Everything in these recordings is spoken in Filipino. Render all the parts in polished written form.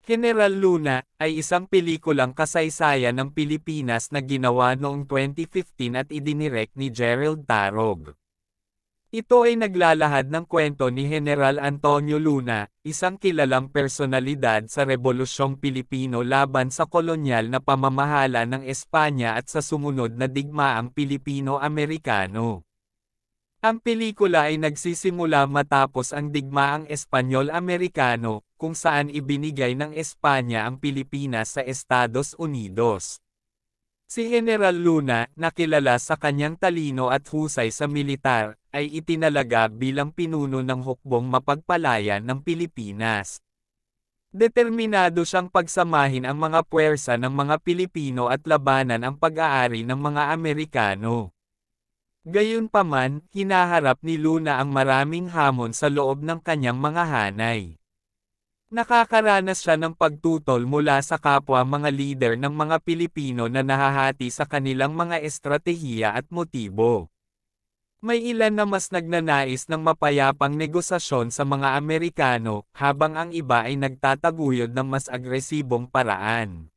General Luna ay isang pelikulang kasaysayan ng Pilipinas na ginawa noong 2015 at idinirect ni Gerald Tarog. Ito ay naglalahad ng kwento ni General Antonio Luna, isang kilalang personalidad sa Rebolusyong Pilipino laban sa kolonyal na pamamahala ng Espanya at sa sumunod na digmaang Pilipino-Amerikano. Ang pelikula ay nagsisimula matapos ang digmaang Espanyol-Amerikano, kung saan ibinigay ng Espanya ang Pilipinas sa Estados Unidos. Si General Luna, na kilala sa kanyang talino at husay sa militar, ay itinalaga bilang pinuno ng hukbong mapagpalayan ng Pilipinas. Determinado siyang pagsamahin ang mga puwersa ng mga Pilipino at labanan ang pag-aari ng mga Amerikano. Gayunpaman, hinaharap ni Luna ang maraming hamon sa loob ng kanyang mga hanay. Nakakaranas siya ng pagtutol mula sa kapwa mga lider ng mga Pilipino na nahahati sa kanilang mga estratehiya at motibo. May ilan na mas nagnanais ng mapayapang negosasyon sa mga Amerikano, habang ang iba ay nagtataguyod ng mas agresibong paraan.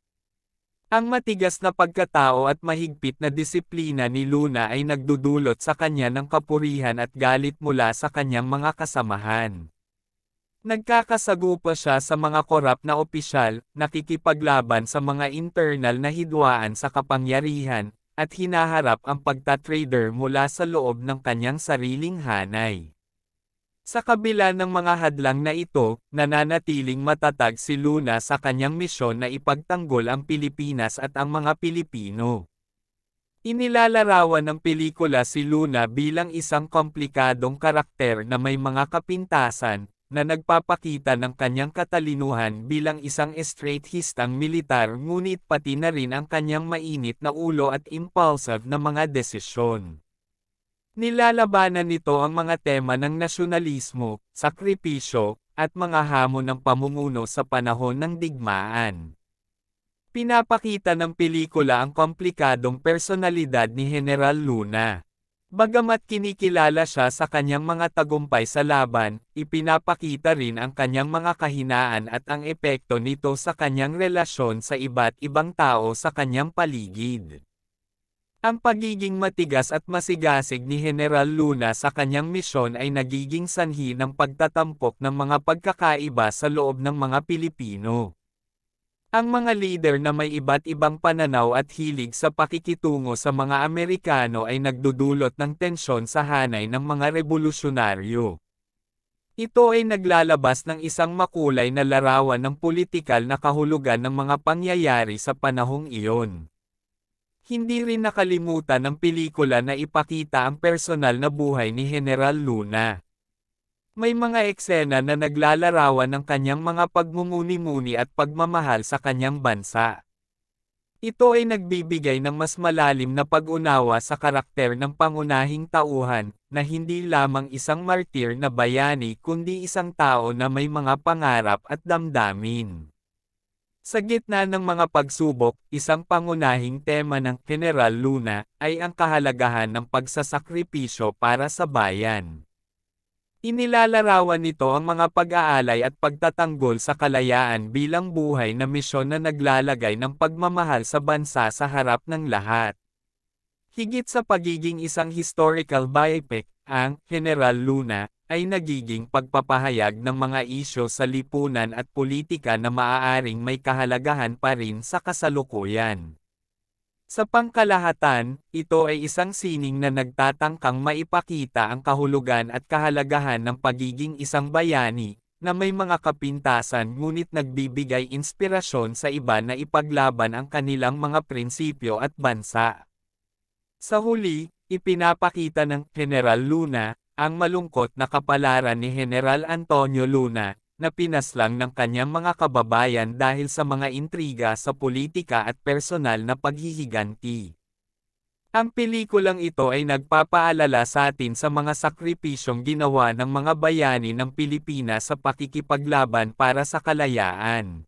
Ang matigas na pagkatao at mahigpit na disiplina ni Luna ay nagdudulot sa kanya ng kapurihan at galit mula sa kanyang mga kasamahan. Nagkakasagupa siya sa mga korap na opisyal, nakikipaglaban sa mga internal na hidwaan sa kapangyarihan, at hinaharap ang pagtatrader mula sa loob ng kanyang sariling hanay. Sa kabila ng mga hadlang na ito, nananatiling matatag si Luna sa kanyang misyon na ipagtanggol ang Pilipinas at ang mga Pilipino. Inilalarawan ng pelikula si Luna bilang isang komplikadong karakter na may mga kapintasan, na nagpapakita ng kanyang katalinuhan bilang isang strategistang militar ngunit pati na rin ang kanyang mainit na ulo at impulsive na mga desisyon. Nilalabanan nito ang mga tema ng nasyonalismo, sakripisyo, at mga hamon ng pamumuno sa panahon ng digmaan. Pinapakita ng pelikula ang komplikadong personalidad ni General Luna. Bagamat kinikilala siya sa kanyang mga tagumpay sa laban, ipinapakita rin ang kanyang mga kahinaan at ang epekto nito sa kanyang relasyon sa iba't ibang tao sa kanyang paligid. Ang pagiging matigas at masigasig ni General Luna sa kanyang misyon ay nagiging sanhi ng pagtatampok ng mga pagkakaiba sa loob ng mga Pilipino. Ang mga lider na may iba't ibang pananaw at hilig sa pakikitungo sa mga Amerikano ay nagdudulot ng tensyon sa hanay ng mga rebolusyonaryo. Ito ay naglalabas ng isang makulay na larawan ng politikal na kahulugan ng mga pangyayari sa panahong iyon. Hindi rin nakalimutan ng pelikula na ipakita ang personal na buhay ni General Luna. May mga eksena na naglalarawan ng kanyang mga pagmumuni-muni at pagmamahal sa kanyang bansa. Ito ay nagbibigay ng mas malalim na pag-unawa sa karakter ng pangunahing tauhan, na hindi lamang isang martir na bayani kundi isang tao na may mga pangarap at damdamin. Sa gitna ng mga pagsubok, isang pangunahing tema ng General Luna ay ang kahalagahan ng pagsasakripisyo para sa bayan. Inilalarawan nito ang mga pag-aalay at pagtatanggol sa kalayaan bilang buhay na misyon na naglalagay ng pagmamahal sa bansa sa harap ng lahat. Higit sa pagiging isang historical biopic, ang General Luna ay nagiging pagpapahayag ng mga isyu sa lipunan at politika na maaaring may kahalagahan pa rin sa kasalukuyan. Sa pangkalahatan, ito ay isang sining na nagtatangkang maipakita ang kahulugan at kahalagahan ng pagiging isang bayani, na may mga kapintasan ngunit nagbibigay inspirasyon sa iba na ipaglaban ang kanilang mga prinsipyo at bansa. Sa huli, ipinapakita ng General Luna ang malungkot na kapalaran ni General Antonio Luna, na pinaslang ng kanyang mga kababayan dahil sa mga intriga sa politika at personal na paghihiganti. Ang pelikulang ito ay nagpapaalala sa atin sa mga sakripisyong ginawa ng mga bayani ng Pilipinas sa pakikipaglaban para sa kalayaan.